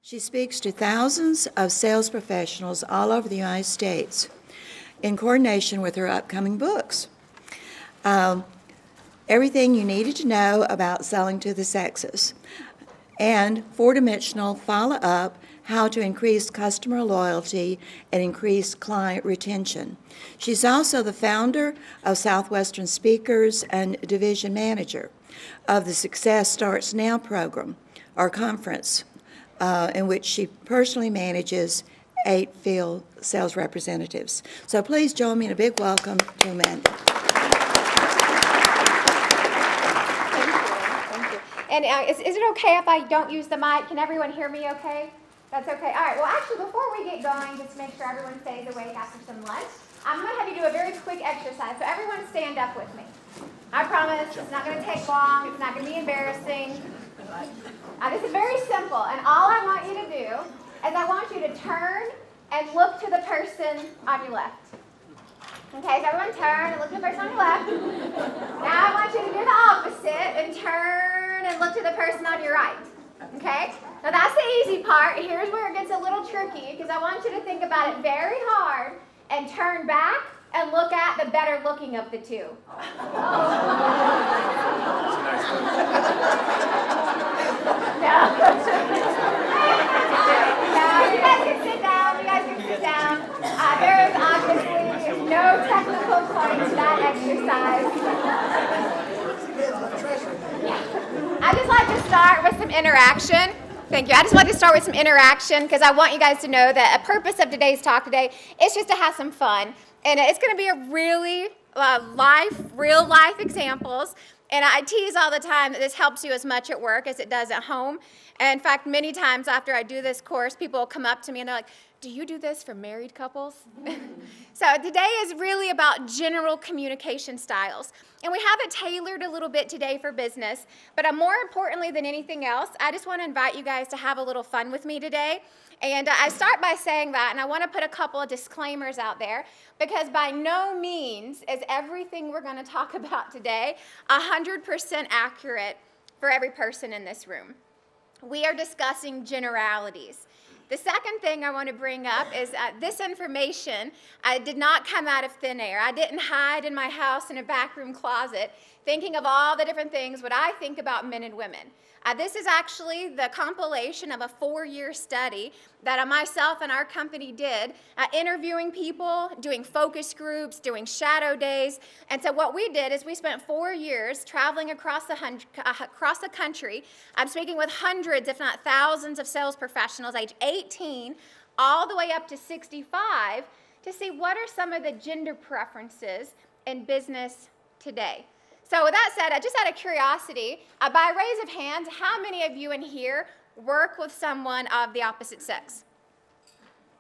She speaks to thousands of sales professionals all over the United States in coordination with her upcoming books. Everything you needed to know about selling to the sexes, and four-dimensional follow-up, how to increase customer loyalty and increase client retention. She's also the founder of Southwestern Speakers and division manager of the Success Starts Now program, our conference, in which she personally manages 8 field sales representatives. So please join me in a big welcome to Amanda. Thank you. And is it okay if I don't use the mic? Can everyone hear me okay? That's okay. All right. Well, actually, before we get going, just to make sure everyone stays awake after some lunch, I'm going to have you do a very quick exercise. So everyone stand up with me. I promise it's not going to take long. It's not going to be embarrassing. This is very simple. And all I want you to do is I want you to turn and look to the person on your left. Okay, so everyone turn and look to the person on your left. Now I want you to do the opposite and turn and look to the person on your right. Okay? Now that's the easy part. Here's where it gets a little tricky because I want you to think about it very hard and turn back and look at the better looking of the two. You guys can sit down. You guys can sit down. There is obviously no technical point to that exercise. I just like to start with some interaction. Thank you. I just like to start with some interaction because I want you guys to know that a purpose of today's talk today is just to have some fun. And it's going to be a really real life examples. And I tease all the time that this helps you as much at work as it does at home. And in fact, many times after I do this course, people will come up to me and they're like, do you do this for married couples? So today is really about general communication styles. And we have it tailored a little bit today for business. But more importantly than anything else, I just want to invite you guys to have a little fun with me today. And I start by saying that, and I want to put a couple of disclaimers out there, because by no means is everything we're going to talk about today 100% accurate for every person in this room. We are discussing generalities. The second thing I want to bring up is this information did not come out of thin air. I didn't hide in my house in a backroom closet thinking of all the different things what I think about men and women. This is actually the compilation of a 4-year study that myself and our company did, interviewing people, doing focus groups, doing shadow days. And so what we did is we spent 4 years traveling across the country. I'm speaking with hundreds, if not thousands, of sales professionals, age 18, all the way up to 65, to see what are some of the gender preferences in business today. So with that said, just out of curiosity, by a raise of hands, how many of you in here work with someone of the opposite sex?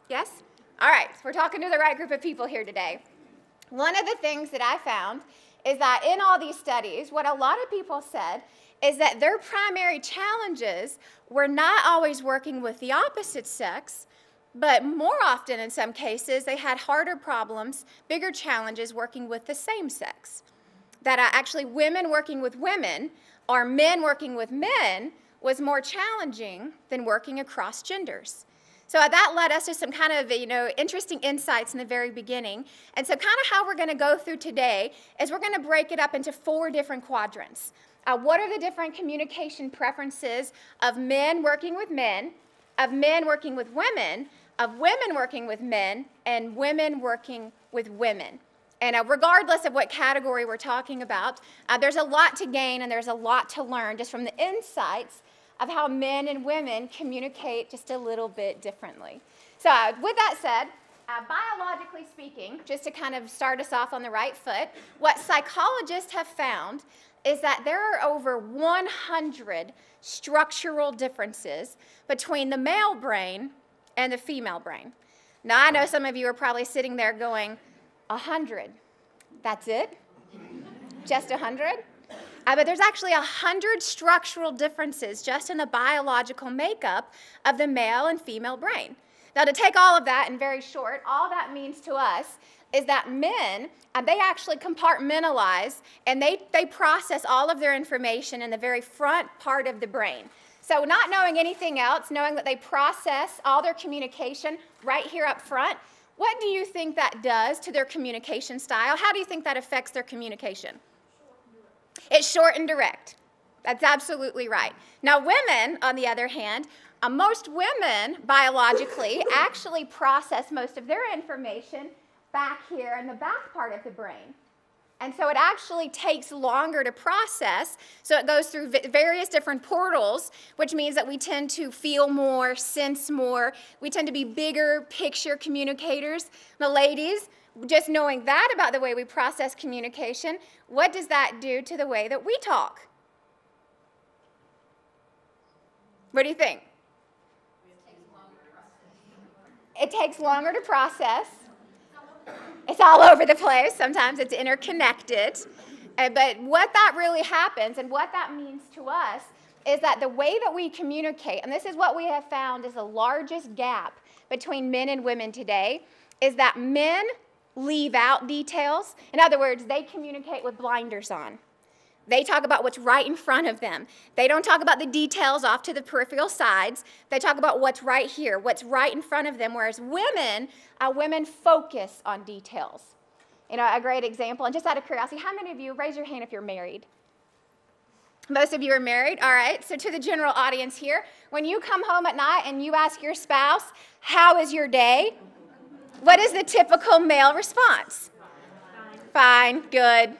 Yes? All right, so we're talking to the right group of people here today. One of the things that I found is that in all these studies, what a lot of people said is that their primary challenges were not always working with the opposite sex, but more often in some cases, they had harder problems, bigger challenges working with the same sex. That actually women working with women or men working with men was more challenging than working across genders. So that led us to some kind of interesting insights in the very beginning. And so kind of how we're going to go through today is we're going to break it up into 4 different quadrants. What are the different communication preferences of men working with men, of men working with women, of women working with men, and women working with women? And regardless of what category we're talking about, there's a lot to gain and there's a lot to learn just from the insights of how men and women communicate just a little bit differently. So with that said, biologically speaking, just to kind of start us off on the right foot, what psychologists have found is that there are over 100 structural differences between the male brain and the female brain. Now, I know some of you are probably sitting there going, 100. That's it? Just 100? But there's actually 100 structural differences just in the biological makeup of the male and female brain. Now, to take all of that in very short, all that means to us is that men, they actually compartmentalize and they process all of their information in the very front part of the brain. So not knowing anything else, knowing that they process all their communication right here up front, what do you think that does to their communication style? How do you think that affects their communication? It's short and direct. That's absolutely right. Now, women, on the other hand, most women, biologically, actually process most of their information back here in the back part of the brain. And so it actually takes longer to process, so it goes through various different portals, which means that we tend to feel more, sense more. We tend to be bigger picture communicators. The ladies, just knowing that about the way we process communication, what does that do to the way that we talk? What do you think? It takes longer to process. It's all over the place. Sometimes it's interconnected. But what that really happens and what that means to us is that the way that we communicate, and this is what we have found is the largest gap between men and women today, is that men leave out details. In other words, they communicate with blinders on. They talk about what's right in front of them. They don't talk about the details off to the peripheral sides. They talk about what's right here, what's right in front of them, whereas women focus on details. You know, a great example, and just out of curiosity, how many of you, raise your hand if you're married? Most of you are married, all right. So to the general audience here, when you come home at night and you ask your spouse, how is your day? What is the typical male response? Fine, good,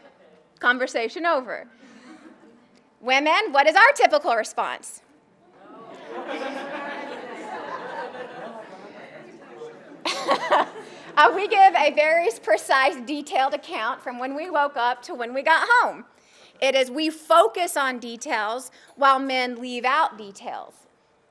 conversation over. Women, what is our typical response? We give a very precise, detailed account from when we woke up to when we got home. It is we focus on details while men leave out details.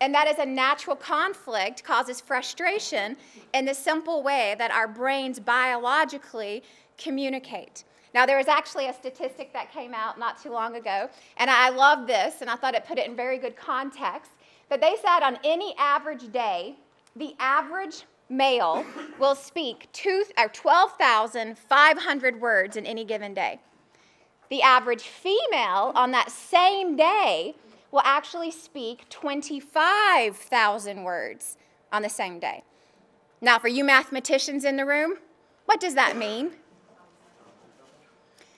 And that is a natural conflict, causes frustration in the simple way that our brains biologically communicate. Now, there was actually a statistic that came out not too long ago, and I love this, and I thought it put it in very good context, that they said on any average day, the average male will speak 12,500 words in any given day. The average female on that same day will actually speak 25,000 words on the same day. Now, for you mathematicians in the room, what does that mean?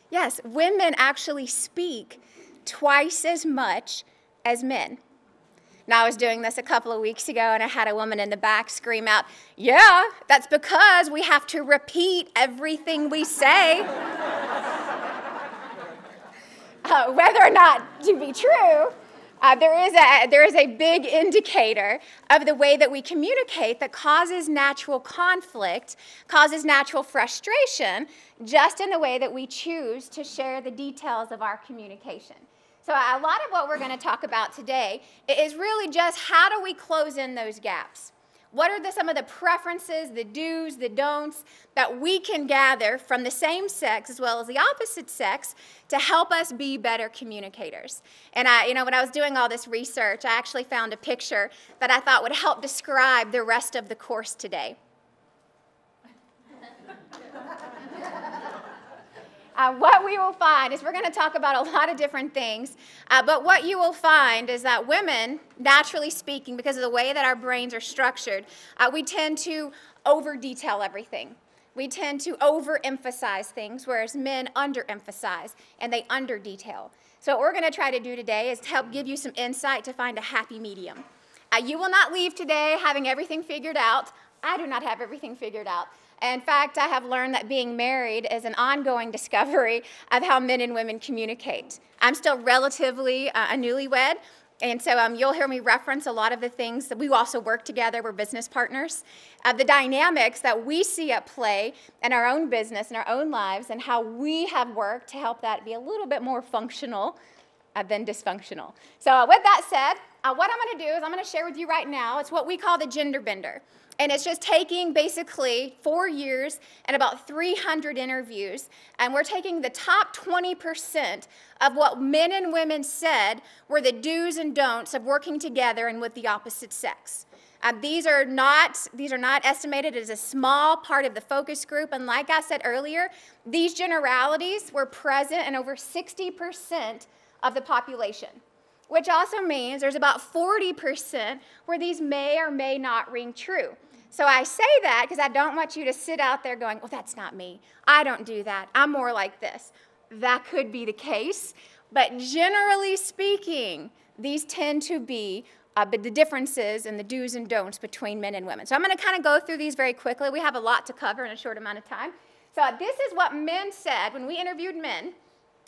Yes, women actually speak twice as much as men. Now, I was doing this a couple of weeks ago, and I had a woman in the back scream out, "Yeah, that's because we have to repeat everything we say." Whether or not to be true, there is a big indicator of the way that we communicate that causes natural conflict, causes natural frustration, just in the way that we choose to share the details of our communication. So a lot of what we're going to talk about today is really just how do we close in those gaps? What are some of the preferences, the do's, the don'ts that we can gather from the same sex as well as the opposite sex to help us be better communicators? And when I was doing all this research, I actually found a picture that I thought would help describe the rest of the course today. What we will find is we're going to talk about a lot of different things, but what you will find is that women, naturally speaking, because of the way that our brains are structured, we tend to over-detail everything. We tend to overemphasize things, whereas men underemphasize and they under-detail. So what we're going to try to do today is to help give you some insight to find a happy medium. You will not leave today having everything figured out. I do not have everything figured out. In fact, I have learned that being married is an ongoing discovery of how men and women communicate. I'm still relatively a newlywed, and so you'll hear me reference a lot of the things that we also work together. We're business partners. The dynamics that we see at play in our own business, in our own lives, and how we have worked to help that be a little bit more functional than dysfunctional. So with that said, what I'm going to do is I'm going to share with you right now, it's what we call the gender bender. And it's just taking basically 4 years and about 300 interviews, and we're taking the top 20% of what men and women said were the do's and don'ts of working together and with the opposite sex. These are not estimated as a small part of the focus group, and like I said earlier, these generalities were present in over 60% of the population. which also means there's about 40% where these may or may not ring true. So I say that because I don't want you to sit out there going, well, that's not me. I don't do that. I'm more like this. That could be the case, but generally speaking, these tend to be the differences and the do's and don'ts between men and women. So I'm going to kind of go through these very quickly. We have a lot to cover in a short amount of time. So this is what men said when we interviewed men.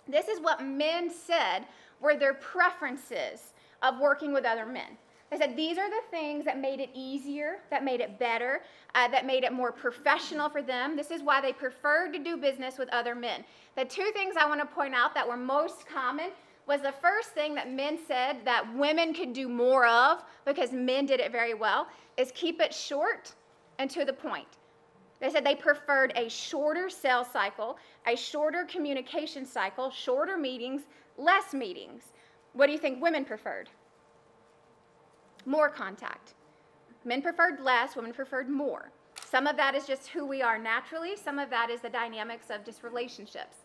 This is what men said were their preferences of working with other men. They said these are the things that made it easier, that made it better, that made it more professional for them. This is why they preferred to do business with other men. The two things I want to point out that were most common was the first thing that men said that women could do more of, because men did it very well, is keep it short and to the point. They said they preferred a shorter sales cycle, a shorter communication cycle, shorter meetings, less meetings. What do you think women preferred? More contact. Men preferred less, women preferred more. Some of that is just who we are naturally. Some of that is the dynamics of just relationships.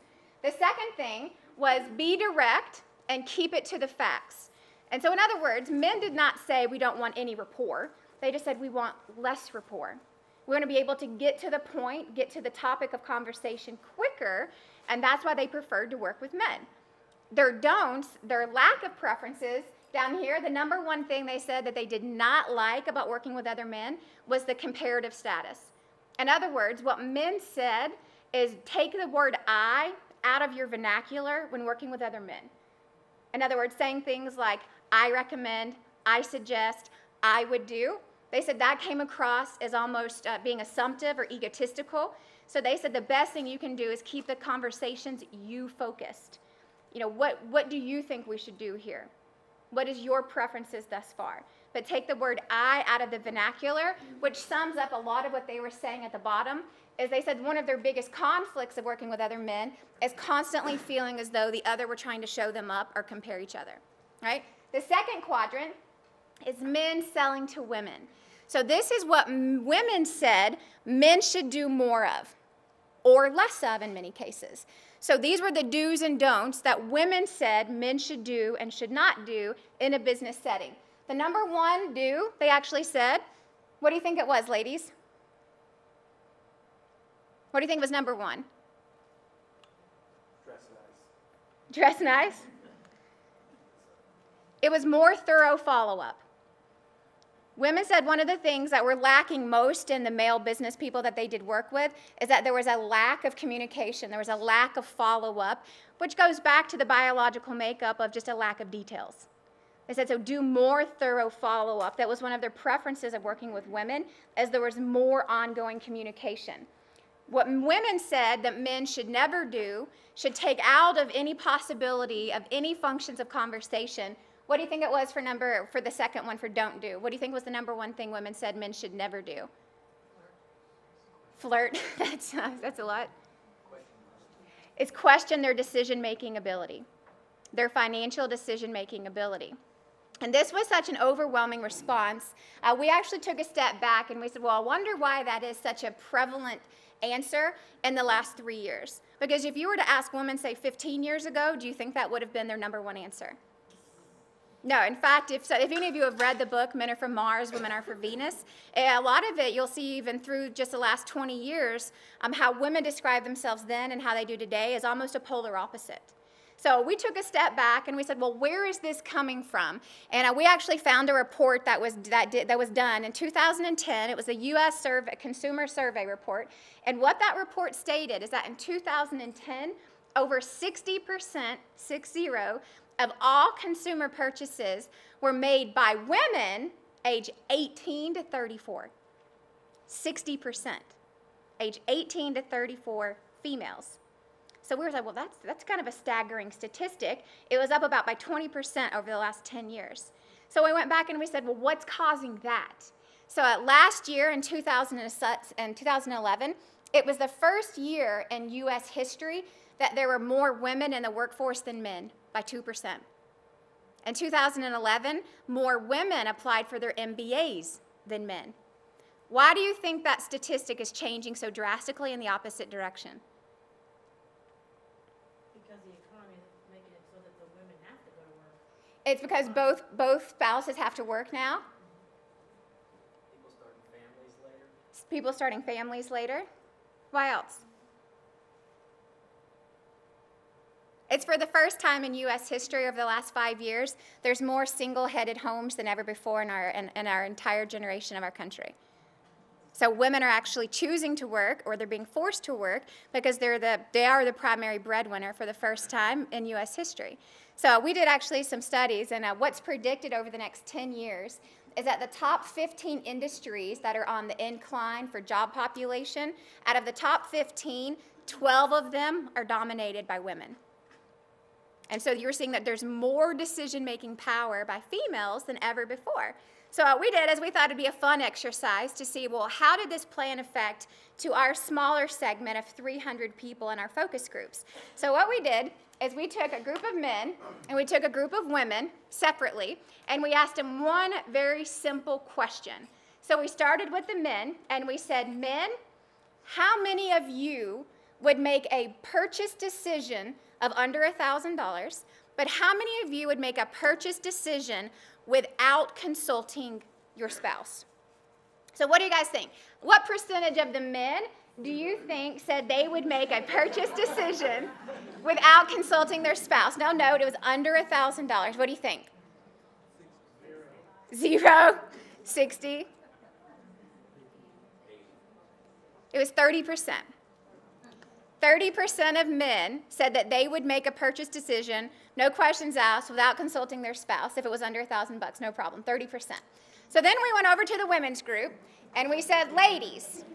The second thing was be direct and keep it to the facts. And so in other words, men did not say we don't want any rapport. They just said we want less rapport. We want to be able to get to the point, get to the topic of conversation quicker, and that's why they preferred to work with men. Their don'ts, their lack of preferences, down here, the number one thing they said that they did not like about working with other men was the comparative status. In other words, what men said is take the word I out of your vernacular when working with other men. In other words, saying things like, I recommend, I suggest, I would do. They said that came across as almost being assumptive or egotistical. So they said the best thing you can do is keep the conversations you focused. You know, what do you think we should do here? What is your preferences thus far? But take the word I out of the vernacular, which sums up a lot of what they were saying at the bottom, is they said one of their biggest conflicts of working with other men is constantly feeling as though the other were trying to show them up or compare each other, right? The second quadrant is men selling to women. So this is what women said men should do more of, or less of in many cases. So these were the do's and don'ts that women said men should do and should not do in a business setting. The number one do, they actually said, what do you think it was, ladies? What do you think was number one? Dress nice. Dress nice? It was more thorough follow-up. Women said one of the things that were lacking most in the male business people that they did work with is that there was a lack of communication. There was a lack of follow-up, which goes back to the biological makeup of just a lack of details. They said, so do more thorough follow-up. That was one of their preferences of working with women, as there was more ongoing communication. What women said that men should never do, should take out of any possibility of any functions of conversation. What do you think it was for the second one for don't do? What do you think was the number one thing women said men should never do? Flirt. That's a lot. It's question their decision-making ability, their financial decision-making ability. And this was such an overwhelming response. We actually took a step back and we said, well, I wonder why that is such a prevalent answer in the last 3 years. Because if you were to ask women, say, 15 years ago, do you think that would have been their number one answer? No, in fact, if any of you have read the book, Men Are From Mars, Women Are From Venus, a lot of it you'll see even through just the last 20 years, how women describe themselves then and how they do today is almost a polar opposite. So we took a step back and we said, well, where is this coming from? And we actually found a report that was done in 2010. It was a U.S. consumer survey report. And what that report stated is that in 2010, over 60%, 60, of all consumer purchases were made by women age 18 to 34. 60%, age 18 to 34 females. So we were like, well, that's kind of a staggering statistic. It was up about by 20% over the last 10 years. So we went back and we said, well, what's causing that? So last year in 2011, it was the first year in U.S. history that there were more women in the workforce than men by 2%. In 2011, more women applied for their MBAs than men. Why do you think that statistic is changing so drastically in the opposite direction? Because the economy is making it so that the women have to go to work. It's because both spouses have to work now. People starting families later. Why else? It's for the first time in U.S. history over the last 5 years, there's more single-headed homes than ever before in our entire generation of our country. So women are actually choosing to work, or they're being forced to work, because they are the primary breadwinner for the first time in U.S. history. So we did actually some studies, and what's predicted over the next 10 years is that the top 15 industries that are on the incline for job population, out of the top 15, 12 of them are dominated by women. And so you're seeing that there's more decision-making power by females than ever before. So what we did is we thought it'd be a fun exercise to see, well, how did this play in effect to our smaller segment of 300 people in our focus groups? So what we did is we took a group of men and we took a group of women separately, and we asked them one very simple question. So we started with the men, and we said, men, how many of you would make a purchase decision of under $1,000, but how many of you would make a purchase decision without consulting your spouse? So what do you guys think? What percentage of the men do you think said they would make a purchase decision without consulting their spouse? Now note, it was under $1,000. What do you think? 0? 60? It was 30%. 30% of men said that they would make a purchase decision, no questions asked, without consulting their spouse. If it was under $1,000, no problem, 30%. So then we went over to the women's group, and we said, ladies,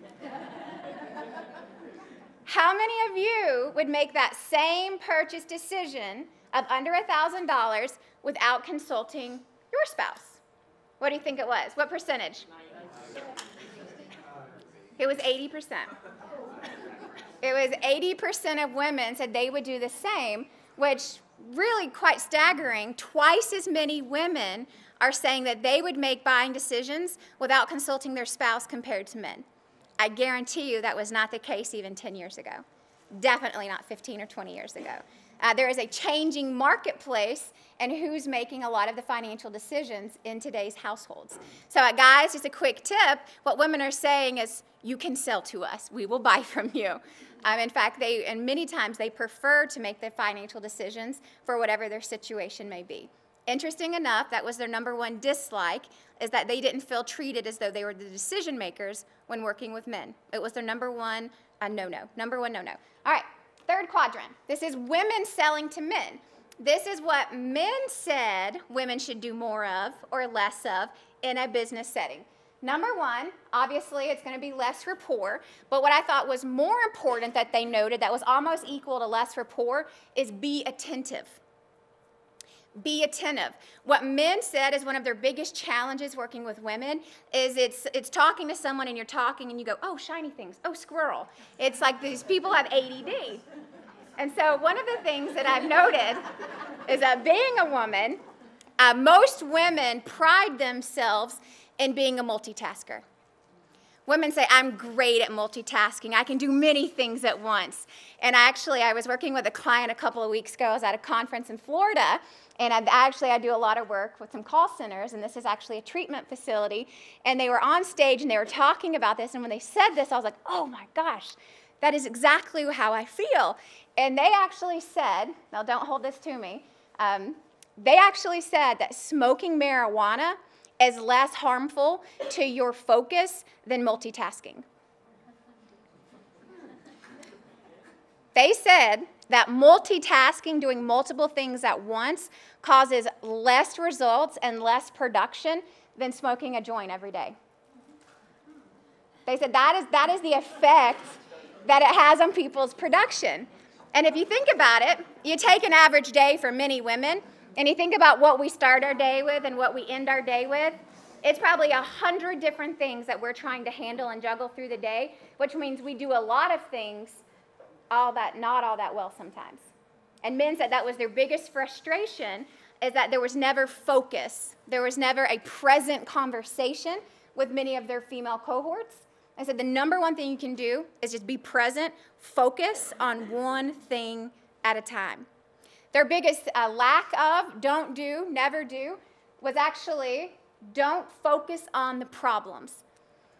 how many of you would make that same purchase decision of under $1,000 without consulting your spouse? What do you think it was? What percentage? It was 80%. It was 80% of women said they would do the same, which really quite staggering. Twice as many women are saying that they would make buying decisions without consulting their spouse compared to men. I guarantee you that was not the case even 10 years ago. Definitely not 15 or 20 years ago. There is a changing marketplace and who's making a lot of the financial decisions in today's households. So guys, just a quick tip, what women are saying is, you can sell to us. We will buy from you. In fact, and many times they prefer to make the financial decisions for whatever their situation may be. Interesting enough, that was their number one dislike, is that they didn't feel treated as though they were the decision makers when working with men. It was their number one no-no. Number one no-no. All right, third quadrant. This is women selling to men. This is what men said women should do more of or less of in a business setting. Number one, obviously it's going to be less rapport, but what I thought was more important that they noted that was almost equal to less rapport is be attentive. Be attentive. What men said is one of their biggest challenges working with women is it's talking to someone and you're talking and you go, oh, shiny things, oh, squirrel. It's like these people have ADD. And so one of the things that I've noted is that being a woman, most women pride themselves in being a multitasker. Women say, I'm great at multitasking. I can do many things at once. And I was working with a client a couple of weeks ago. I was at a conference in Florida, and I do a lot of work with some call centers, and this is actually a treatment facility. And they were on stage, and they were talking about this, and when they said this, I was like, oh my gosh, that is exactly how I feel. And they actually said, now don't hold this to me, they actually said that smoking marijuana is less harmful to your focus than multitasking. They said that multitasking, doing multiple things at once, causes less results and less production than smoking a joint every day. They said that is the effect that it has on people's production. And if you think about it, you take an average day for many women, and you think about what we start our day with and what we end our day with, it's probably 100 different things that we're trying to handle and juggle through the day, which means we do a lot of things not all that well sometimes. And men said that was their biggest frustration, is that there was never focus. There was never a present conversation with many of their female cohorts. I said the number one thing you can do is just be present, focus on one thing at a time. Their biggest lack of, don't do, never do, was actually don't focus on the problems.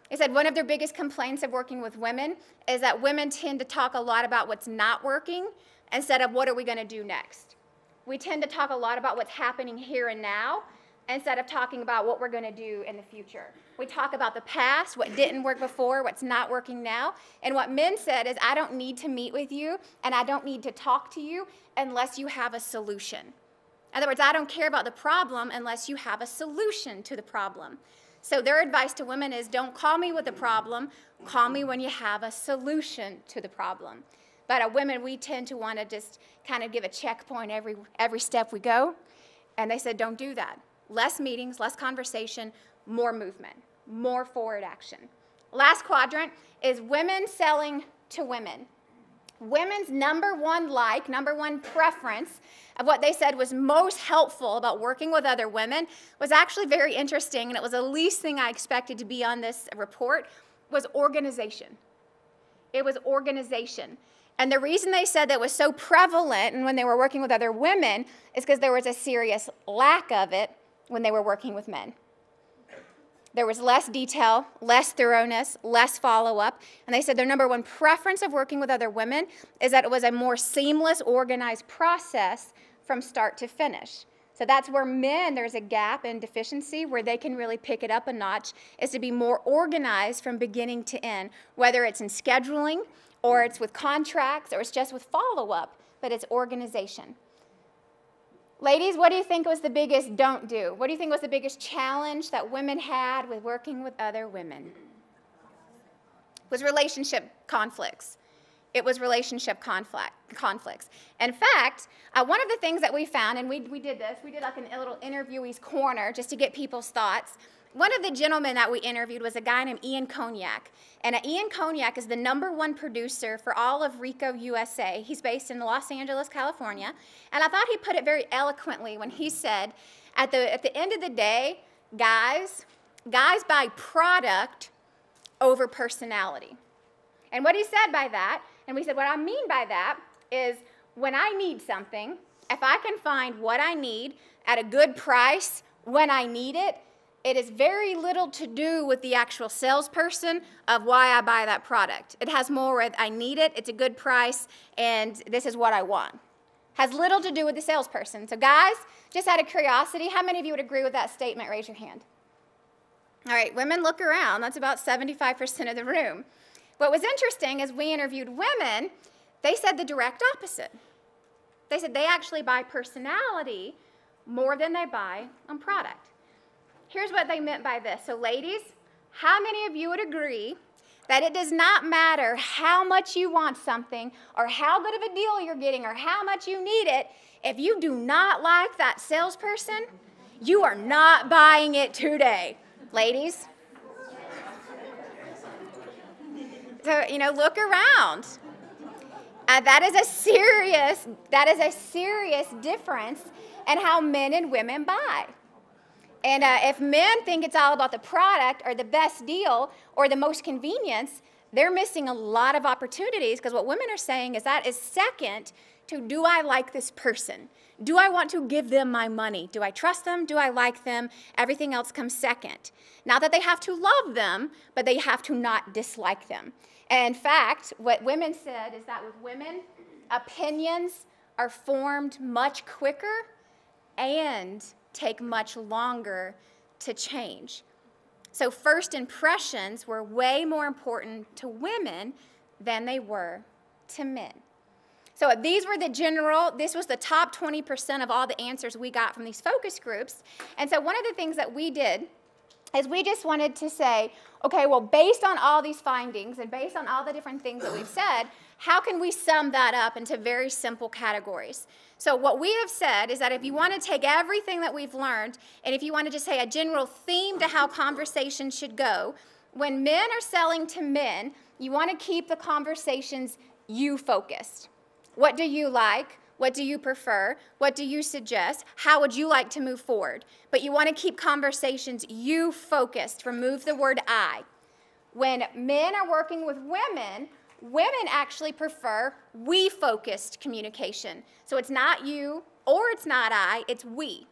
They said one of their biggest complaints of working with women is that women tend to talk a lot about what's not working instead of what are we going to do next. We tend to talk a lot about what's happening here and now instead of talking about what we're going to do in the future. We talk about the past, what didn't work before, what's not working now. And what men said is, I don't need to meet with you and I don't need to talk to you unless you have a solution. In other words, I don't care about the problem unless you have a solution to the problem. So their advice to women is, don't call me with a problem, call me when you have a solution to the problem. But women, we tend to want to just kind of give a checkpoint every step we go. And they said, don't do that. Less meetings, less conversation, more movement, more forward action. Last quadrant is women selling to women. Women's number one preference of what they said was most helpful about working with other women was actually very interesting, and it was the least thing I expected to be on this report, was organization. It was organization. And the reason they said that was so prevalent and when they were working with other women is because there was a serious lack of it when they were working with men. There was less detail, less thoroughness, less follow-up. And they said their number one preference of working with other women is that it was a more seamless, organized process from start to finish. So that's where men, there's a gap and deficiency where they can really pick it up a notch, is to be more organized from beginning to end, whether it's in scheduling or it's with contracts or it's just with follow-up, but it's organization. Ladies, what do you think was the biggest don't do? What do you think was the biggest challenge that women had with working with other women? It was relationship conflicts. It was relationship conflicts. In fact, one of the things that we found, and we did this, we did like a little interviewee's corner just to get people's thoughts. One of the gentlemen that we interviewed was a guy named Ian Cognac. And Ian Cognac is the #1 producer for all of Rico, USA. He's based in Los Angeles, California. And I thought he put it very eloquently when he said, at the end of the day, guys buy product over personality. And what he said by that, and we said, what I mean by that is when I need something, if I can find what I need at a good price when I need it, it is very little to do with the actual salesperson of why I buy that product. It has more with I need it, it's a good price, and this is what I want. Has little to do with the salesperson. So guys, just out of curiosity, how many of you would agree with that statement? Raise your hand. All right, women, look around. That's about 75% of the room. What was interesting is we interviewed women, they said the direct opposite. They said they actually buy personality more than they buy on product. Here's what they meant by this. So ladies, how many of you would agree that it does not matter how much you want something or how good of a deal you're getting or how much you need it, if you do not like that salesperson, you are not buying it today, ladies? So, look around. That is a serious difference in how men and women buy. And if men think it's all about the product or the best deal or the most convenience, they're missing a lot of opportunities because what women are saying is that is second to, do I like this person? Do I want to give them my money? Do I trust them? Do I like them? Everything else comes second. Not that they have to love them, but they have to not dislike them. And in fact, what women said is that with women, opinions are formed much quicker and take much longer to change. So first impressions were way more important to women than they were to men. So this was the top 20% of all the answers we got from these focus groups. And so one of the things that we did is we just wanted to say, okay, well, based on all these findings and based on all the different things that we've said, how can we sum that up into very simple categories? So what we have said is that if you want to take everything that we've learned, and if you want to just say a general theme to how conversations should go, when men are selling to men, you want to keep the conversations you-focused. What do you like? What do you prefer? What do you suggest? How would you like to move forward? But you want to keep conversations you-focused. Remove the word I. When men are working with women, Women actually prefer we-focused communication. So it's not you or it's not I, it's we.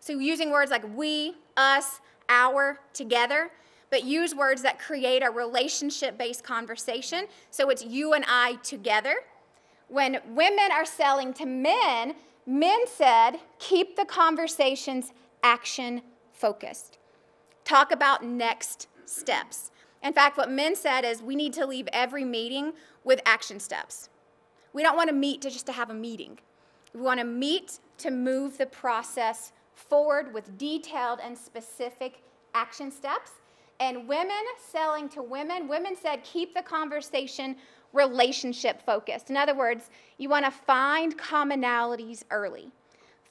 So using words like we, us, our, together, but use words that create a relationship-based conversation. So it's you and I together. When women are selling to men, men said, keep the conversations action-focused. Talk about next steps. In fact, what men said is we need to leave every meeting with action steps. We don't want to meet just to have a meeting. We want to meet to move the process forward with detailed and specific action steps. And women selling to women, women said keep the conversation relationship focused. In other words, you want to find commonalities early.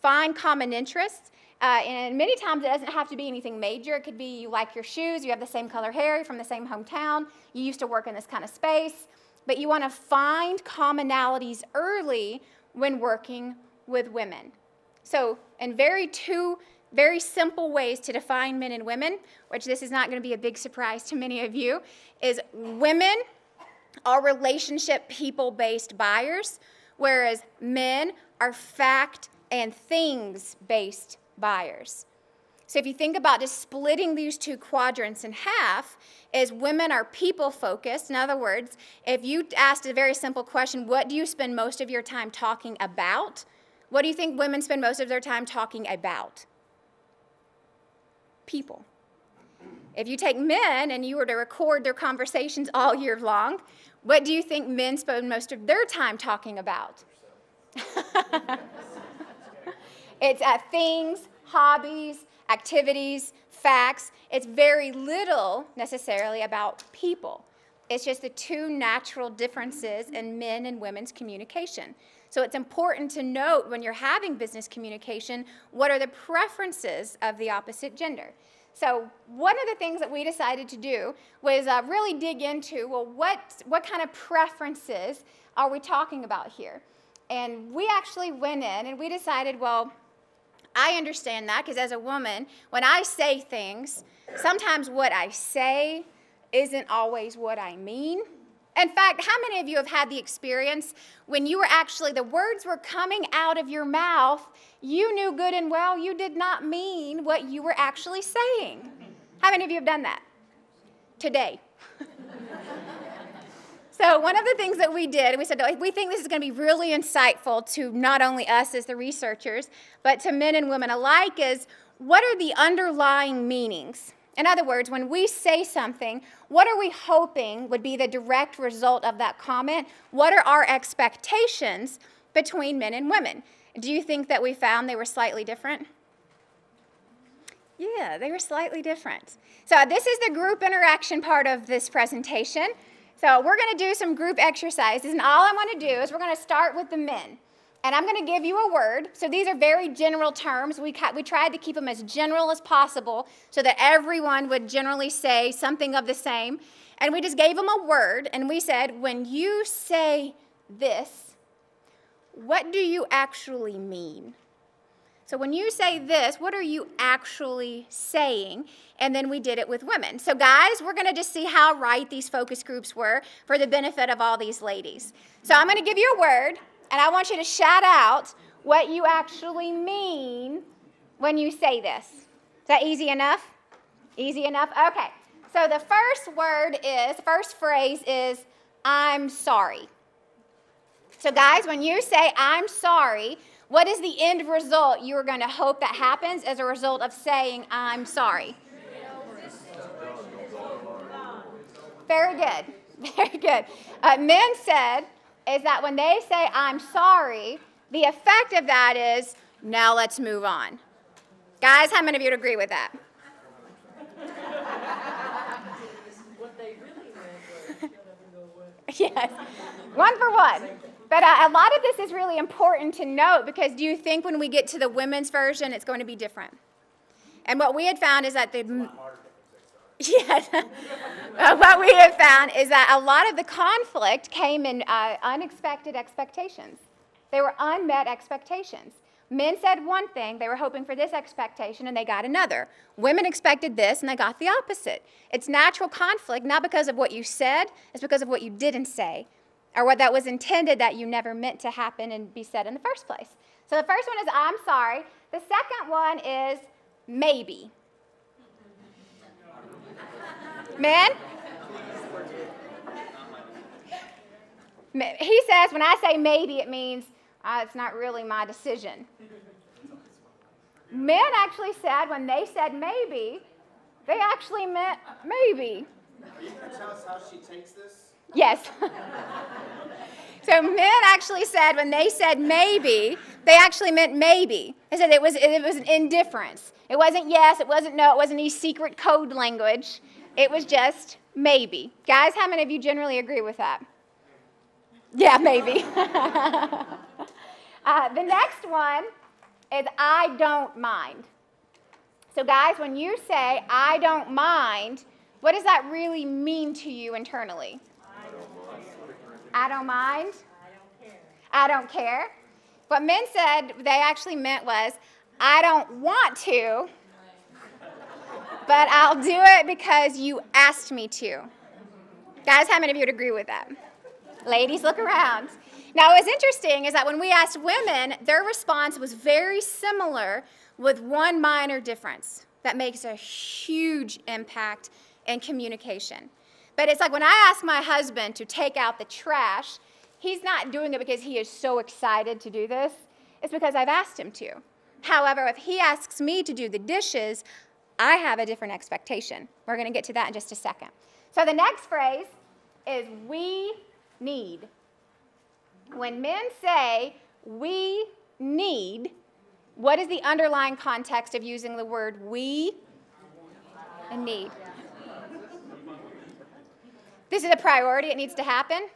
Find common interests. And many times it doesn't have to be anything major. It could be you like your shoes, you have the same color hair, you're from the same hometown, you used to work in this kind of space. But you want to find commonalities early when working with women. So, in two very simple ways to define men and women, which this is not going to be a big surprise to many of you, is women are relationship people-based buyers, whereas men are fact and things-based buyers. So if you think about just splitting these two quadrants in half, is women are people-focused. In other words, if you asked a very simple question, what do you spend most of your time talking about? What do you think women spend most of their time talking about? People. If you take men and you were to record their conversations all year long, what do you think men spend most of their time talking about? It's things, hobbies, activities, facts. It's very little necessarily about people. It's just the two natural differences in men and women's communication. So it's important to note when you're having business communication, what are the preferences of the opposite gender? So one of the things that we decided to do was really dig into, well, what kind of preferences are we talking about here? And we actually went in and we decided, well, I understand that because as a woman, when I say things, sometimes what I say isn't always what I mean. In fact, how many of you have had the experience when you were actually, the words were coming out of your mouth, you knew good and well you did not mean what you were actually saying? How many of you have done that? Today. So one of the things that we did, we said, we think this is going to be really insightful to not only us as the researchers, but to men and women alike, is what are the underlying meanings? In other words, when we say something, what are we hoping would be the direct result of that comment? What are our expectations between men and women? Do you think that we found they were slightly different? Yeah, they were slightly different. So this is the group interaction part of this presentation. So we're going to do some group exercises, and all I want to do is we're going to start with the men. And I'm going to give you a word. So these are very general terms. We tried to keep them as general as possible so that everyone would generally say something of the same. And we just gave them a word, and we said, when you say this, what do you actually mean? So when you say this, what are you actually saying? And then we did it with women. So guys, we're going to just see how right these focus groups were for the benefit of all these ladies. So I'm going to give you a word, and I want you to shout out what you actually mean when you say this. Is that easy enough? Easy enough? Okay. So the first phrase is, I'm sorry. So guys, when you say, I'm sorry, what is the end result you're going to hope that happens as a result of saying, I'm sorry? Very good. Very good. Men said is that when they say, I'm sorry, the effect of that is, now let's move on. Guys, how many of you would agree with that? What they really meant was, shut up and go away. Yes, one for one. But a lot of this is really important to note because do you think when we get to the women's version, it's going to be different? And what we had found is that yes, what we have found is that a lot of the conflict came in unexpected expectations. They were unmet expectations. Men said one thing, they were hoping for this expectation, and they got another. Women expected this, and they got the opposite. It's natural conflict, not because of what you said, it's because of what you didn't say. or what that was intended that you never meant to happen and be said in the first place. So the first one is I'm sorry. The second one is maybe. Men? He says when I say maybe, it means it's not really my decision. Men actually said when they said maybe, they actually meant maybe. Are you going to tell us how she takes this? Yes. So men actually said when they said maybe, they actually meant maybe. They said it was an indifference. It wasn't yes, it wasn't no, it wasn't any secret code language. It was just maybe. Guys, how many of you generally agree with that? Yeah, maybe. The next one is I don't mind. So guys, when you say I don't mind, what does that really mean to you internally? I don't mind. I don't care. What men said they actually meant was, I don't want to, but I'll do it because you asked me to. Guys, how many of you would agree with that? Ladies, look around. Now, what's interesting is that when we asked women, their response was very similar with one minor difference that makes a huge impact in communication. But it's like when I ask my husband to take out the trash, he's not doing it because he is so excited to do this. It's because I've asked him to. However, if he asks me to do the dishes, I have a different expectation. We're going to get to that in just a second. So the next phrase is we need. When men say we need, what is the underlying context of using the word we and need? This is a priority. It needs to happen.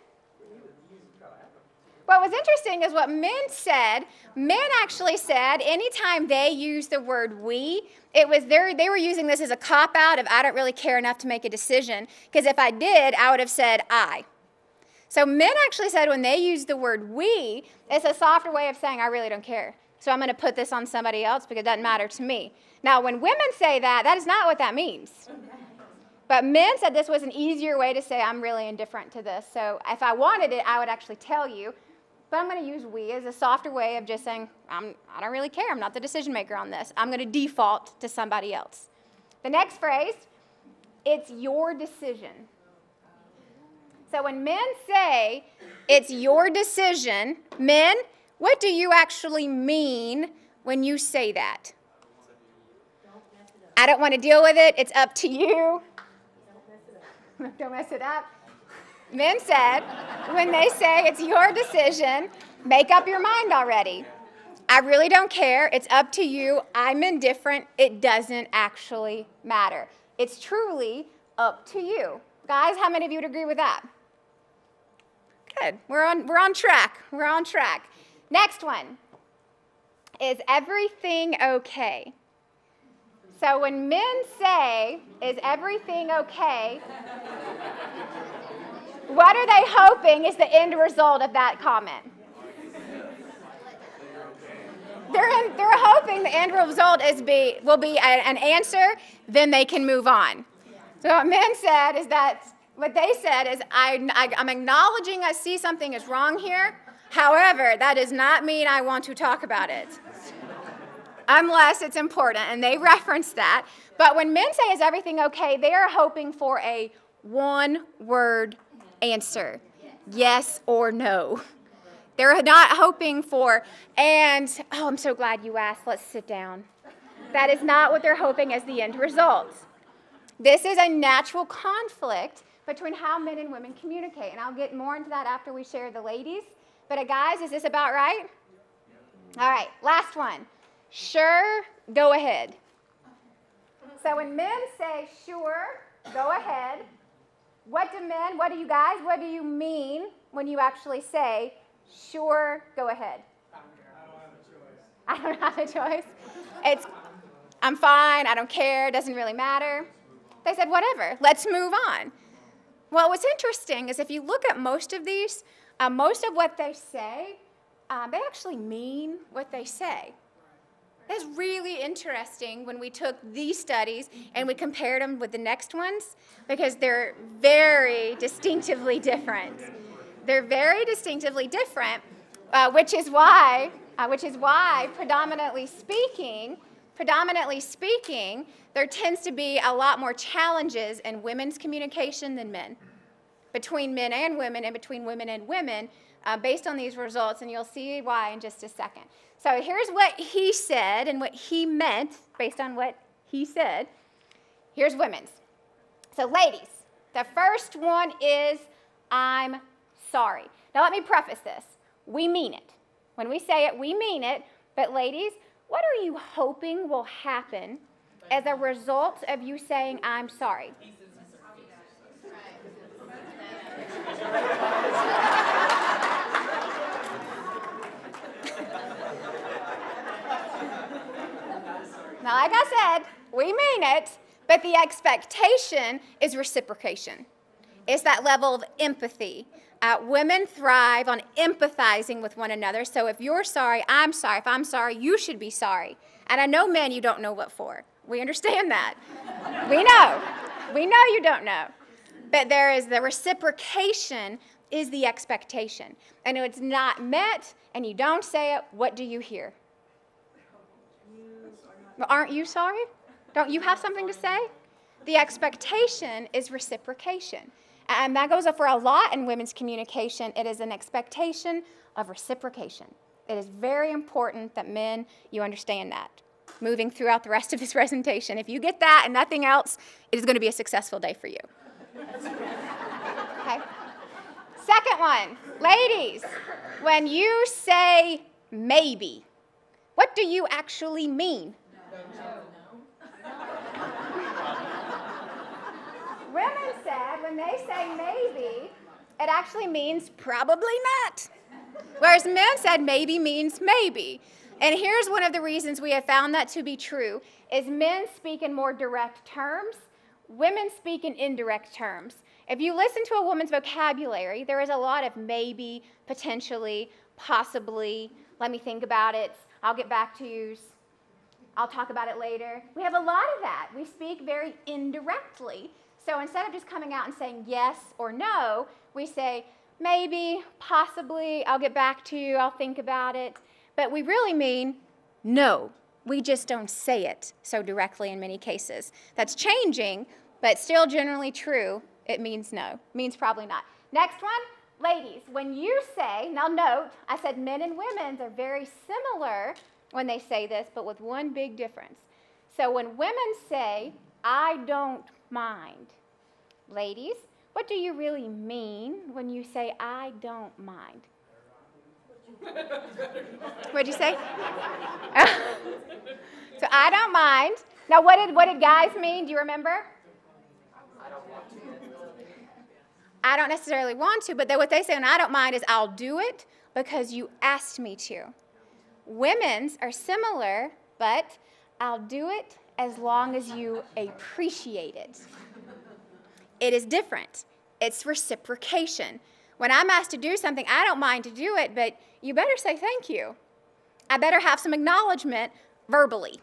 What was interesting is what men said. Men actually said anytime they used the word we, they were using this as a cop-out of I don't really care enough to make a decision, because if I did, I would have said I. So men actually said when they used the word we, it's a softer way of saying I really don't care. So I'm going to put this on somebody else because it doesn't matter to me. Now, when women say that, that is not what that means. But men said this was an easier way to say I'm really indifferent to this. So if I wanted it, I would actually tell you. But I'm going to use we as a softer way of just saying I don't really care. I'm not the decision maker on this. I'm going to default to somebody else. The next phrase, it's your decision. So when men say it's your decision, men, what do you actually mean when you say that? I don't want to deal with it. It's up to you. Don't mess it up. Men said, when they say it's your decision, make up your mind already. I really don't care. It's up to you. I'm indifferent. It doesn't actually matter. It's truly up to you. Guys, how many of you would agree with that? Good. We're on track. We're on track. Next one. Is everything okay? So when men say, is everything okay, what are they hoping is the end result of that comment? They're hoping the end result will be an answer, then they can move on. So what men said is that, what they said is, I'm acknowledging I see something is wrong here. However, that does not mean I want to talk about it, unless it's important, and they reference that. But when men say, is everything okay, they are hoping for a one-word answer, yes or no. They're not hoping for, and, oh, I'm so glad you asked, let's sit down. That is not what they're hoping as the end result. This is a natural conflict between how men and women communicate, and I'll get more into that after we share the ladies. But guys, is this about right? All right, last one. Sure, go ahead. So when men say sure, go ahead, what do you guys, what do you mean when you actually say sure, go ahead? I don't have a choice. It's, I'm fine, I don't care, it doesn't really matter. They said, whatever, let's move on. Well, what's interesting is if you look at most of these, most of what they say, they actually mean what they say. It's really interesting when we took these studies and we compared them with the next ones, because they're very distinctively different. They're very distinctively different, which is why predominantly speaking, there tends to be a lot more challenges in women's communication than men, between men and women, and between women and women, based on these results, and you'll see why in just a second. So here's what he said and what he meant based on what he said. Here's women's. So ladies, the first one is, I'm sorry. Now let me preface this. We mean it. When we say it, we mean it. But ladies, what are you hoping will happen as a result of you saying, I'm sorry? Now, like I said, we mean it, but the expectation is reciprocation. It's that level of empathy. Women thrive on empathizing with one another. So if you're sorry, I'm sorry. If I'm sorry, you should be sorry. And I know, men, you don't know what for. We understand that. We know. We know you don't know. But there is the reciprocation is the expectation. And if it's not met and you don't say it, what do you hear? Well, aren't you sorry? Don't you have something to say? The expectation is reciprocation. And that goes up for a lot in women's communication. It is an expectation of reciprocation. It is very important that men, you understand that. Moving throughout the rest of this presentation, if you get that and nothing else, it is going to be a successful day for you. Okay? Second one, ladies, when you say maybe, what do you actually mean? Women said when they say maybe, it actually means probably not. Whereas men said maybe means maybe. And here's one of the reasons we have found that to be true, is men speak in more direct terms, women speak in indirect terms. If you listen to a woman's vocabulary, there is a lot of maybe, potentially, possibly, let me think about it, I'll get back to you, I'll talk about it later. We have a lot of that. We speak very indirectly. So instead of just coming out and saying yes or no, we say maybe, possibly, I'll get back to you, I'll think about it. But we really mean no. We just don't say it so directly in many cases. That's changing, but still generally true. It means no. It means probably not. Next one, ladies, when you say, now note, I said men and women are very similar when they say this, but with one big difference. So when women say, I don't mind, ladies, what do you really mean when you say, I don't mind? What'd you say? So I don't mind. Now, what did guys mean? Do you remember? I don't necessarily want to, but what they say when I don't mind is I'll do it because you asked me to. Women's are similar, but I'll do it as long as you appreciate it. It is different. It's reciprocation. When I'm asked to do something, I don't mind to do it, but you better say thank you. I better have some acknowledgement verbally.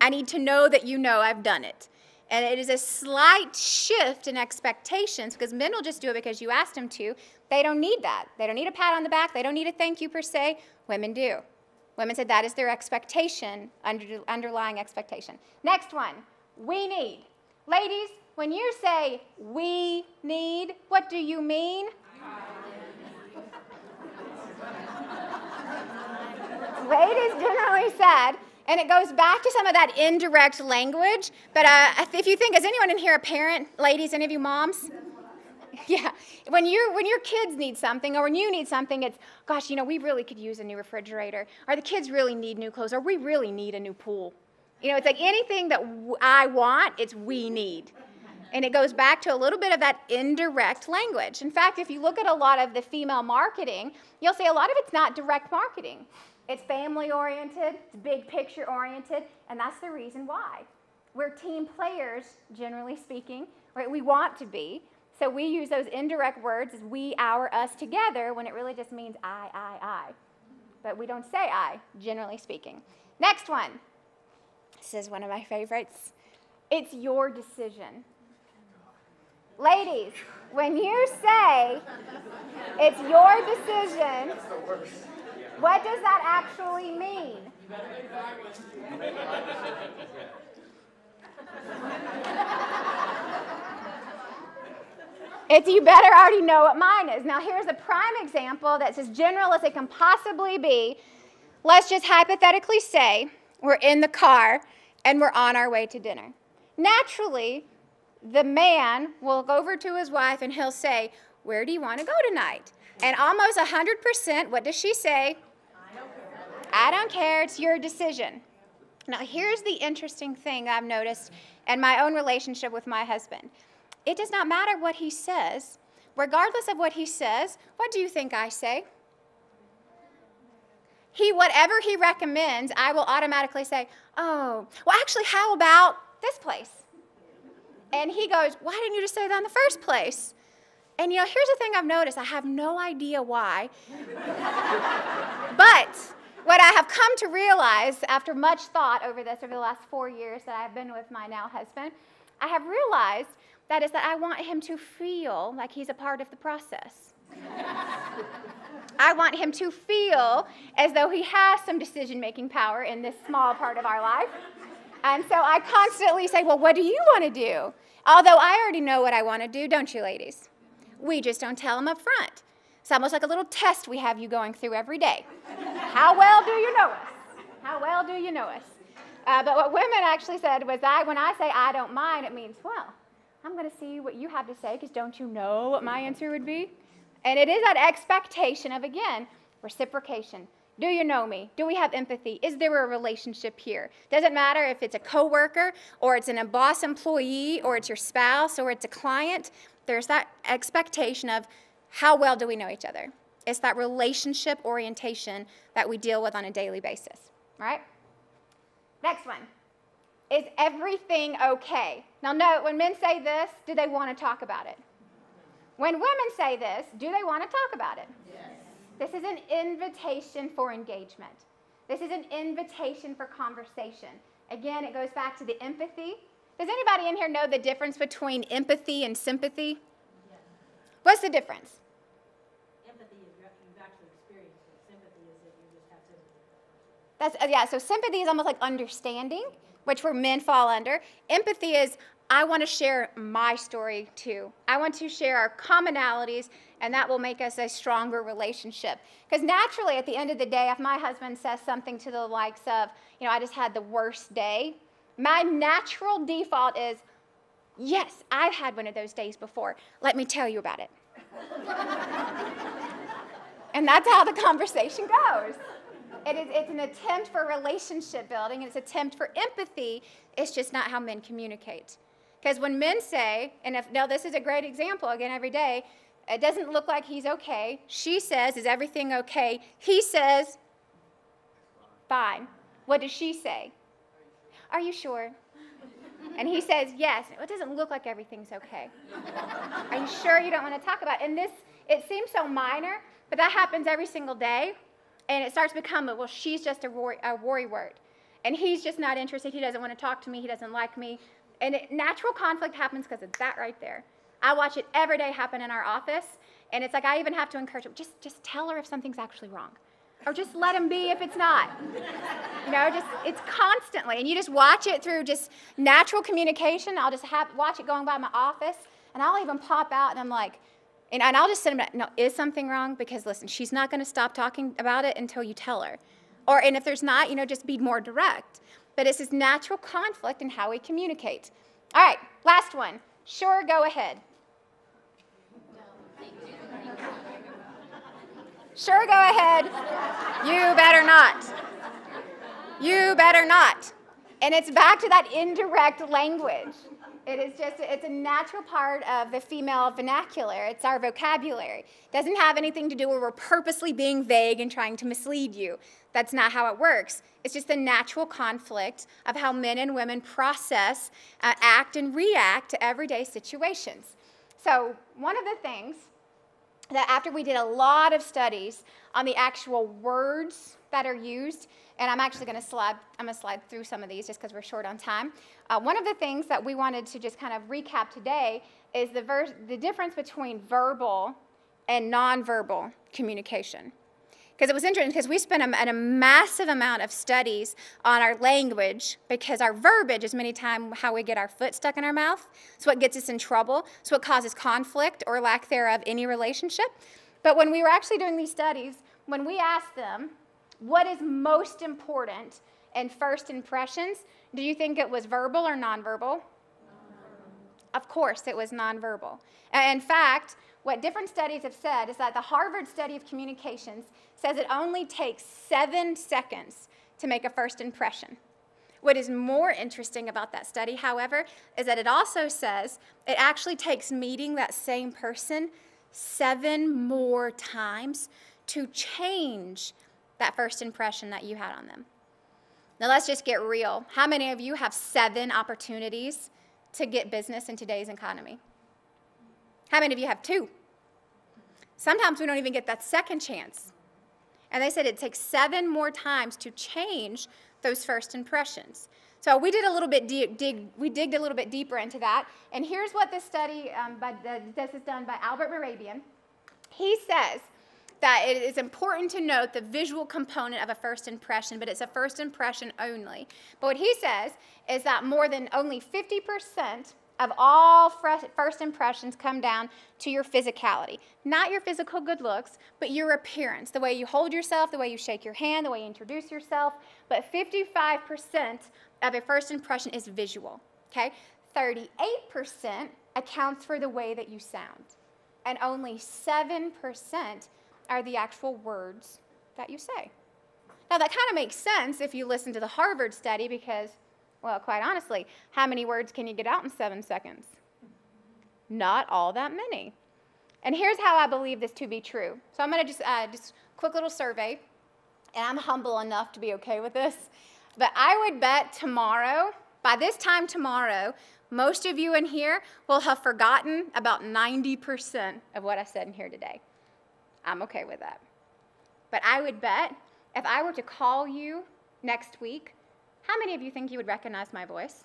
I need to know that you know I've done it. And it is a slight shift in expectations, because men will just do it because you asked them to. They don't need that. They don't need a pat on the back. They don't need a thank you per se. Women do. Women said that is their expectation, underlying expectation. Next one, we need. Ladies, when you say we need, what do you mean? Ladies generally said, and it goes back to some of that indirect language, but if you think, is anyone in here a parent? Ladies, any of you moms? Yeah. When your kids need something, or when you need something, it's, gosh, we really could use a new refrigerator, or the kids really need new clothes, or we really need a new pool. It's like anything that I want, it's we need. And it goes back to a little bit of that indirect language. In fact, if you look at a lot of the female marketing, you'll see a lot of it's not direct marketing. It's family-oriented, it's big picture-oriented, and that's the reason why. We're team players, generally speaking, right? We want to be. So we use those indirect words as we, our, us together when it really just means I. But we don't say I, generally speaking. Next one. This is one of my favorites. It's your decision. Ladies, when you say it's your decision, what does that actually mean? It's you better already know what mine is. Now, here's a prime example that's as general as it can possibly be. Let's just hypothetically say we're in the car and we're on our way to dinner. Naturally, the man will go over to his wife and he'll say, "Where do you want to go tonight?" And almost 100%, what does she say? I don't care, it's your decision. Now, here's the interesting thing I've noticed in my own relationship with my husband. It does not matter what he says. Regardless of what he says, what do you think I say? Whatever he recommends, I will automatically say, "Oh, well, actually, how about this place?" And he goes, "Why didn't you just say that in the first place?" And here's the thing I've noticed. I have no idea why. But what I have come to realize after much thought over the last 4 years that I've been with my now husband, I have realized that I want him to feel like he's a part of the process. I want him to feel as though he has some decision-making power in this small part of our life. And so I constantly say, "Well, what do you want to do?" Although I already know what I want to do, don't you, ladies? We just don't tell him up front. It's almost like a little test we have you going through every day. How well do you know us? How well do you know us? But what women actually said was when I say I don't mind, it means, well, I'm going to see what you have to say, because don't you know what my answer would be? And it is that expectation of, again, reciprocation. Do you know me? Do we have empathy? Is there a relationship here? Doesn't matter if it's a coworker or it's a boss employee or it's your spouse or it's a client. There's that expectation of how well do we know each other? It's that relationship orientation that we deal with on a daily basis, right? Next one. Is everything okay? Now note, when men say this, do they want to talk about it? When women say this, do they want to talk about it? Yes. This is an invitation for engagement. This is an invitation for conversation. Again, it goes back to the empathy. Does anybody in here know the difference between empathy and sympathy? Yes. What's the difference? Empathy is you've actually experienced it. Sympathy is that you just have sympathy. So sympathy is almost like understanding, which where men fall under. Empathy is, I want to share my story too. I want to share our commonalities, and that will make us a stronger relationship. Because naturally, at the end of the day, if my husband says something to the likes of, I just had the worst day, my natural default is, yes, I've had one of those days before. Let me tell you about it. And that's how the conversation goes. It's an attempt for relationship building, and it's an attempt for empathy. It's just not how men communicate. Because when men say, this is a great example, again, every day, it doesn't look like he's okay. She says, is everything okay? He says, fine. What does she say? Are you sure? And he says, yes. It doesn't look like everything's okay. Are you sure you don't want to talk about it? And it seems so minor, but that happens every single day. And it starts to become, well, she's just a worry word. And he's just not interested. He doesn't want to talk to me. He doesn't like me. And natural conflict happens because of that right there. I watch it every day happen in our office. And it's like I even have to encourage him, just tell her if something's actually wrong. Or just let him be if it's not. It's constantly. And you just watch it through just natural communication. I'll just watch it going by my office. And I'll even pop out and I'm like, and I'll just send him, no, is something wrong? Because listen, she's not going to stop talking about it until you tell her. And if there's not, just be more direct. But it's this natural conflict in how we communicate. All right, last one. Sure, go ahead. Sure, go ahead. You better not. You better not. And it's back to that indirect language. It's a natural part of the female vernacular. It's our vocabulary. It doesn't have anything to do with we're purposely being vague and trying to mislead you. That's not how it works. It's just the natural conflict of how men and women process, act, and react to everyday situations. So one of the things that after we did a lot of studies on the actual words that are used, and I'm actually going to slide through some of these just because we're short on time. One of the things that we wanted to just kind of recap today is the difference between verbal and nonverbal communication. Because it was interesting, because we spent a massive amount of studies on our language, because our verbiage is many times how we get our foot stuck in our mouth. It's what gets us in trouble. It's what causes conflict or lack thereof any relationship. But when we were actually doing these studies, when we asked them, what is most important in first impressions, do you think it was verbal or nonverbal? Of course, it was nonverbal. In fact, what different studies have said is that the Harvard study of communications says it only takes 7 seconds to make a first impression. What is more interesting about that study, however, is that it also says it actually takes meeting that same person 7 more times to change that first impression that you had on them. Now let's just get real. How many of you have 7 opportunities to get business in today's economy? How many of you have 2? Sometimes we don't even get that second chance. And they said it takes 7 more times to change those first impressions. So we did a little bit we digged a little bit deeper into that. And here's what this study, this is done by Albert Morabian. He says that it is important to note the visual component of a first impression, but it's a first impression only. But what he says is that more than only 50% of all first impressions come down to your physicality. Not your physical good looks, but your appearance, the way you hold yourself, the way you shake your hand, the way you introduce yourself. But 55% of a first impression is visual, okay? 38% accounts for the way that you sound. And only 7% are the actual words that you say. Now, that kind of makes sense if you listen to the Harvard study because, well, quite honestly, how many words can you get out in 7 seconds? Not all that many. And here's how I believe this to be true. So I'm going to just quick little survey, and I'm humble enough to be okay with this. But I would bet tomorrow, by this time tomorrow, most of you in here will have forgotten about 90% of what I said in here today. I'm okay with that. But I would bet if I were to call you next week, how many of you think you would recognize my voice?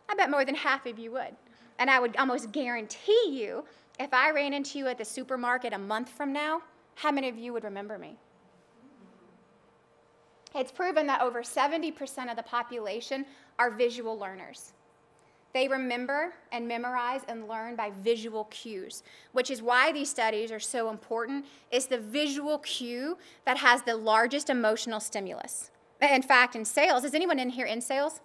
I bet more than half of you would. And I would almost guarantee you, if I ran into you at the supermarket a month from now, how many of you would remember me? It's proven that over 70% of the population are visual learners. They remember and memorize and learn by visual cues, which is why these studies are so important. It's the visual cue that has the largest emotional stimulus. In fact, in sales, is anyone in here in sales?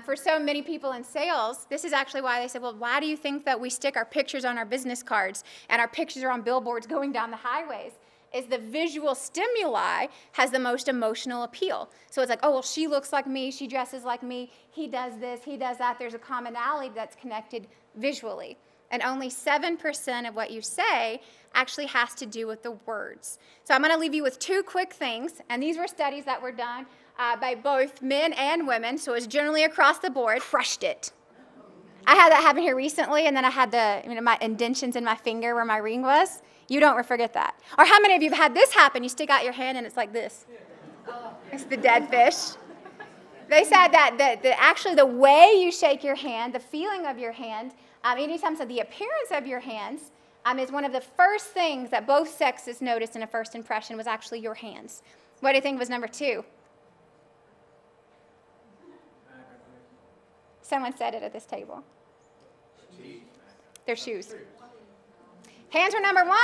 For so many people in sales, this is actually why they said, well, why do you think that we stick our pictures on our business cards and our pictures are on billboards going down the highways? Is the visual stimuli has the most emotional appeal. So it's like, oh, well, she looks like me, she dresses like me, he does this, he does that. There's a commonality that's connected visually. And only 7% of what you say actually has to do with the words. So I'm going to leave you with 2 quick things. And these were studies that were done by both men and women. So it was generally across the board. Crushed it. I had that happen here recently, and then I had my indentions in my finger where my ring was. You don't forget that. Or how many of you have had this happen? You stick out your hand and it's like this. It's the dead fish. They said that actually the way you shake your hand, the feeling of your hand, anytime so the appearance of your hands is one of the first things that both sexes noticed in a first impression was actually your hands. What do you think was number 2? Someone said it at this table. Their shoes. Hands were number 1,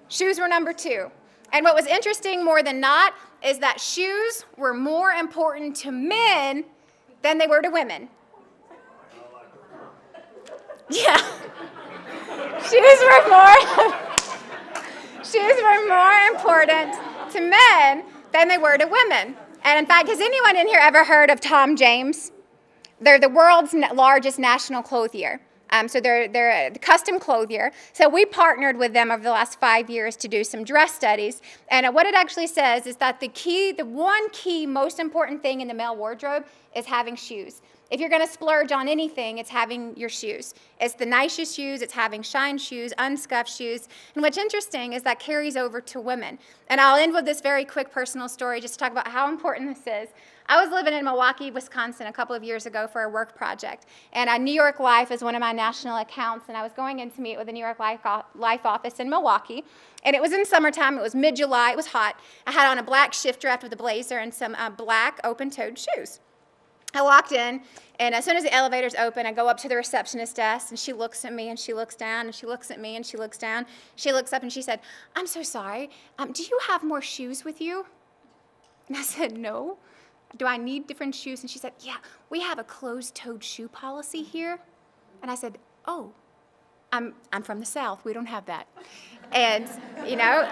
shoes were number 2. And what was interesting more than not is that shoes were more important to men than they were to women. Yeah. Shoes were more important to men than they were to women. And in fact, has anyone in here ever heard of Tom James? They're the world's largest national clothier. So they're a custom clothier. So we partnered with them over the last 5 years to do some dress studies. And what it actually says is that the one key, most important thing in the male wardrobe is having shoes. If you're going to splurge on anything, it's having your shoes. It's the nicest shoes, it's having shine shoes, unscuffed shoes. And what's interesting is that carries over to women. And I'll end with this very quick personal story just to talk about how important this is. I was living in Milwaukee, Wisconsin a couple of years ago for a work project. And New York Life is one of my national accounts, and I was going in to meet with the New York Life office in Milwaukee. And it was in summertime, it was mid-July, it was hot. I had on a black shift dress with a blazer and some black open-toed shoes. I walked in, and as soon as the elevator's open, I go up to the receptionist's desk, and she looks at me, and she looks down, and she looks at me, and she looks down. She looks up, and she said, "I'm so sorry. Do you have more shoes with you?" And I said, "No. Do I need different shoes?" And she said, "Yeah, we have a closed-toed shoe policy here." And I said, "Oh, I'm from the South. We don't have that." And, you know,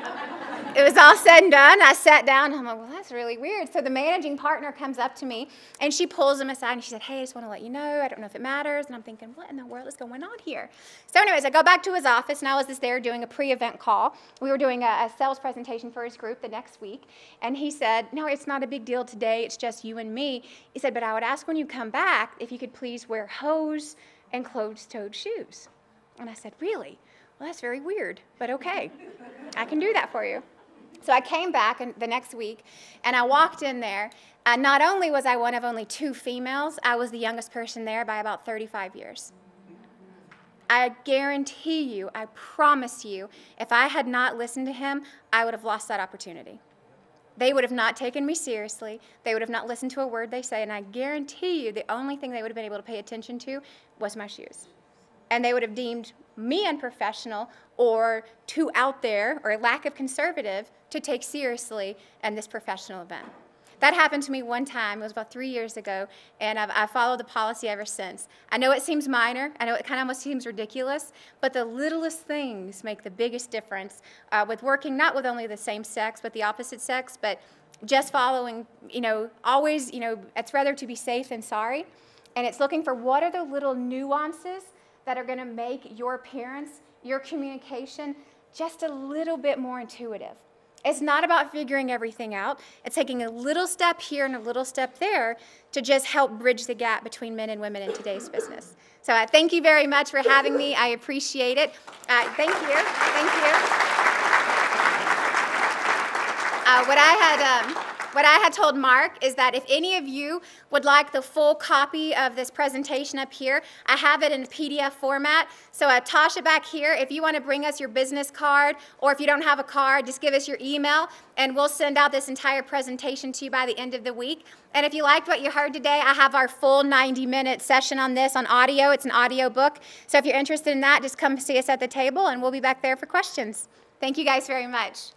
it was all said and done. I sat down, and I'm like, well, that's really weird. So the managing partner comes up to me, and she pulls him aside, and she said, "Hey, I just want to let you know, I don't know if it matters." And I'm thinking, what in the world is going on here? So anyways, I go back to his office, and I was just there doing a pre-event call. We were doing a sales presentation for his group the next week, and he said, "No, it's not a big deal today. It's just you and me." He said, "But I would ask when you come back if you could please wear hose and closed-toed shoes." And I said, "Really? Well, that's very weird, but okay. I can do that for you." So I came back the next week, and I walked in there. Not only was I one of only 2 females, I was the youngest person there by about 35 years. I guarantee you, I promise you, if I had not listened to him, I would have lost that opportunity. They would have not taken me seriously. They would have not listened to a word they say, and I guarantee you the only thing they would have been able to pay attention to was my shoes. And they would have deemed me unprofessional or too out there or lack of conservative to take seriously in this professional event. That happened to me one time. It was about 3 years ago, and I've followed the policy ever since. I know it seems minor. I know it kind of almost seems ridiculous, but the littlest things make the biggest difference with working not with only the same sex, but the opposite sex, but just following, always, it's rather to be safe than sorry. And it's looking for what are the little nuances that are going to make your appearance, your communication, just a little bit more intuitive. It's not about figuring everything out. It's taking a little step here and a little step there to just help bridge the gap between men and women in today's business. So thank you very much for having me. I appreciate it. Thank you. Thank you. What I had told Mark is that if any of you would like the full copy of this presentation up here, I have it in a PDF format. So Tasha back here, if you want to bring us your business card, or if you don't have a card, just give us your email, and we'll send out this entire presentation to you by the end of the week. And if you liked what you heard today, I have our full 90-minute session on this on audio. It's an audio book. So if you're interested in that, just come see us at the table, and we'll be back there for questions. Thank you guys very much.